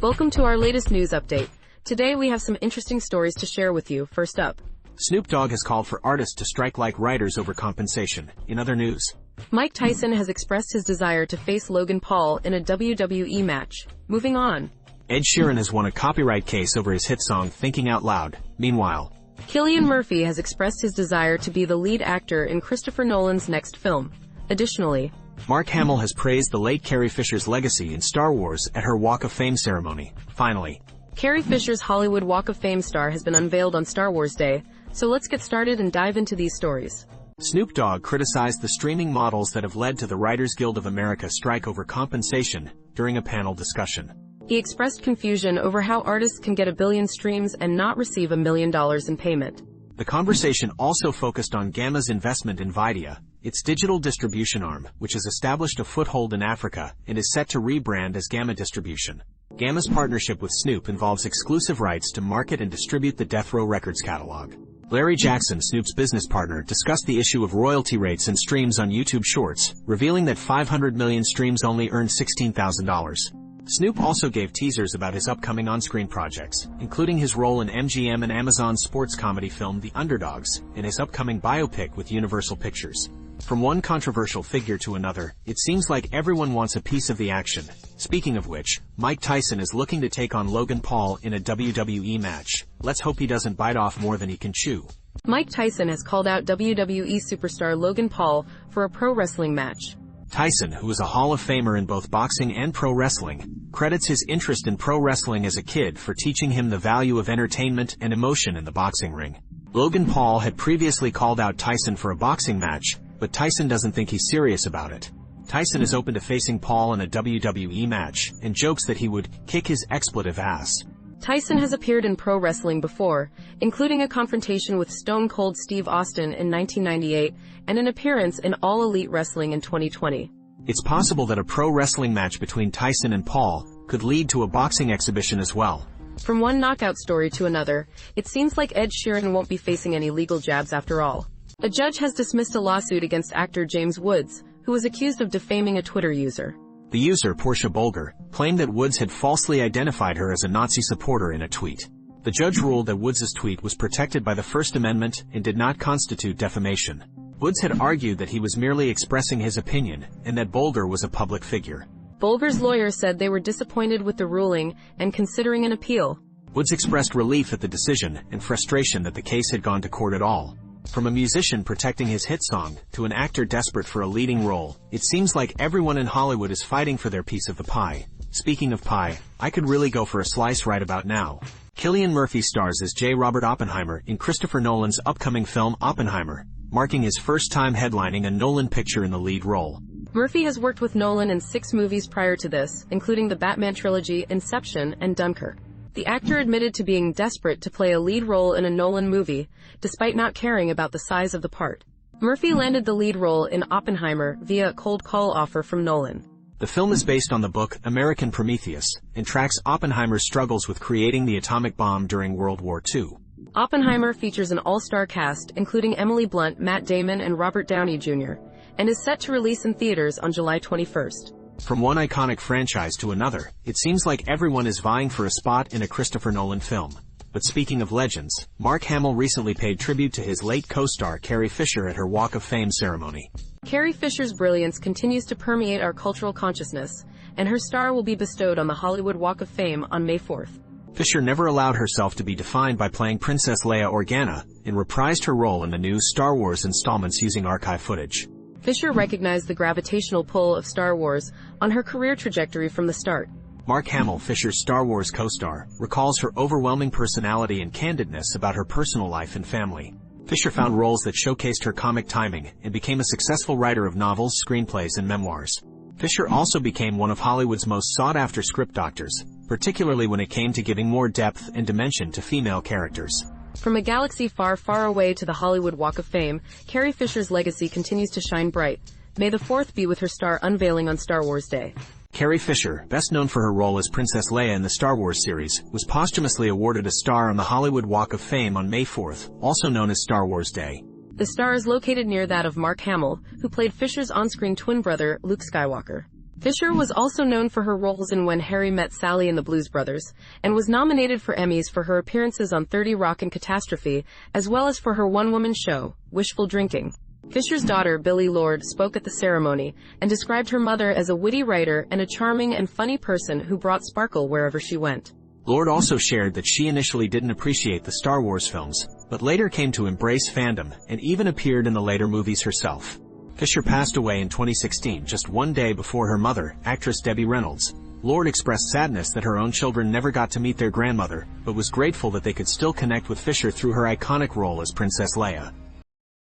Welcome to our latest news update. Today we have some interesting stories to share with you. First up, Snoop Dogg has called for artists to strike like writers over compensation. In other news, Mike Tyson has expressed his desire to face Logan Paul in a WWE match. Moving on, Ed Sheeran has won a copyright case over his hit song Thinking Out Loud. Meanwhile, Cillian Murphy has expressed his desire to be the lead actor in Christopher Nolan's next film. Additionally, Mark Hamill has praised the late Carrie Fisher's legacy in Star Wars at her Walk of Fame ceremony. Finally, Carrie Fisher's Hollywood Walk of Fame star has been unveiled on Star Wars Day, so let's get started and dive into these stories. Snoop Dogg criticized the streaming models that have led to the Writers Guild of America strike over compensation during a panel discussion. He expressed confusion over how artists can get 1 billion streams and not receive $1 million in payment. The conversation also focused on Gamma's investment in Vidia, its digital distribution arm, which has established a foothold in Africa and is set to rebrand as Gamma Distribution. Gamma's partnership with Snoop involves exclusive rights to market and distribute the Death Row Records catalog. Larry Jackson, Snoop's business partner, discussed the issue of royalty rates and streams on YouTube Shorts, revealing that 500 million streams only earned $16,000. Snoop also gave teasers about his upcoming on-screen projects, including his role in MGM and Amazon's sports comedy film The Underdogs, and his upcoming biopic with Universal Pictures. From one controversial figure to another, it seems like everyone wants a piece of the action. Speaking of which, Mike Tyson is looking to take on Logan Paul in a WWE match. Let's hope he doesn't bite off more than he can chew. Mike Tyson has called out WWE superstar Logan Paul for a pro wrestling match. Tyson, who is a Hall of Famer in both boxing and pro wrestling, credits his interest in pro wrestling as a kid for teaching him the value of entertainment and emotion in the boxing ring. Logan Paul had previously called out Tyson for a boxing match, but Tyson doesn't think he's serious about it. Tyson is open to facing Paul in a WWE match, and jokes that he would kick his expletive ass. Tyson has appeared in pro wrestling before, including a confrontation with Stone Cold Steve Austin in 1998 and an appearance in All Elite Wrestling in 2020. It's possible that a pro wrestling match between Tyson and Paul could lead to a boxing exhibition as well. From one knockout story to another, it seems like Ed Sheeran won't be facing any legal jabs after all. A judge has dismissed a lawsuit against actor James Woods, who was accused of defaming a Twitter user. The user, Portia Bulger, claimed that Woods had falsely identified her as a Nazi supporter in a tweet. The judge ruled that Woods' tweet was protected by the First Amendment and did not constitute defamation. Woods had argued that he was merely expressing his opinion and that Bulger was a public figure. Bulger's lawyer said they were disappointed with the ruling and considering an appeal. Woods expressed relief at the decision and frustration that the case had gone to court at all. From a musician protecting his hit song to an actor desperate for a leading role, it seems like everyone in Hollywood is fighting for their piece of the pie. Speaking of pie, I could really go for a slice right about now. Cillian Murphy stars as J. Robert Oppenheimer in Christopher Nolan's upcoming film Oppenheimer, marking his first time headlining a Nolan picture in the lead role. Murphy has worked with Nolan in 6 movies prior to this, including the Batman trilogy, Inception, and Dunkirk. The actor admitted to being desperate to play a lead role in a Nolan movie, despite not caring about the size of the part. Murphy landed the lead role in Oppenheimer via a cold call offer from Nolan. The film is based on the book American Prometheus and tracks Oppenheimer's struggles with creating the atomic bomb during World War II. Oppenheimer features an all-star cast, including Emily Blunt, Matt Damon, and Robert Downey Jr., and is set to release in theaters on July 21st. From one iconic franchise to another, it seems like everyone is vying for a spot in a Christopher Nolan film. But speaking of legends, Mark Hamill recently paid tribute to his late co-star Carrie Fisher at her Walk of Fame ceremony. Carrie Fisher's brilliance continues to permeate our cultural consciousness, and her star will be bestowed on the Hollywood Walk of Fame on May 4th. Fisher never allowed herself to be defined by playing Princess Leia Organa, and reprised her role in the new Star Wars installments using archive footage. Fisher recognized the gravitational pull of Star Wars on her career trajectory from the start. Mark Hamill, Fisher's Star Wars co-star, recalls her overwhelming personality and candidness about her personal life and family. Fisher found roles that showcased her comic timing and became a successful writer of novels, screenplays, and memoirs. Fisher also became one of Hollywood's most sought-after script doctors, particularly when it came to giving more depth and dimension to female characters. From a galaxy far, far away to the Hollywood Walk of Fame, Carrie Fisher's legacy continues to shine bright. May the 4th be with her star unveiling on Star Wars Day. Carrie Fisher, best known for her role as Princess Leia in the Star Wars series, was posthumously awarded a star on the Hollywood Walk of Fame on May 4th, also known as Star Wars Day. The star is located near that of Mark Hamill, who played Fisher's on-screen twin brother, Luke Skywalker. Fisher was also known for her roles in When Harry Met Sally and the Blues Brothers, and was nominated for Emmys for her appearances on 30 Rock and Catastrophe, as well as for her one-woman show, Wishful Drinking. Fisher's daughter, Billie Lourd, spoke at the ceremony, and described her mother as a witty writer and a charming and funny person who brought sparkle wherever she went. Lourd also shared that she initially didn't appreciate the Star Wars films, but later came to embrace fandom, and even appeared in the later movies herself. Fisher passed away in 2016, just one day before her mother, actress Debbie Reynolds. Lourd expressed sadness that her own children never got to meet their grandmother, but was grateful that they could still connect with Fisher through her iconic role as Princess Leia.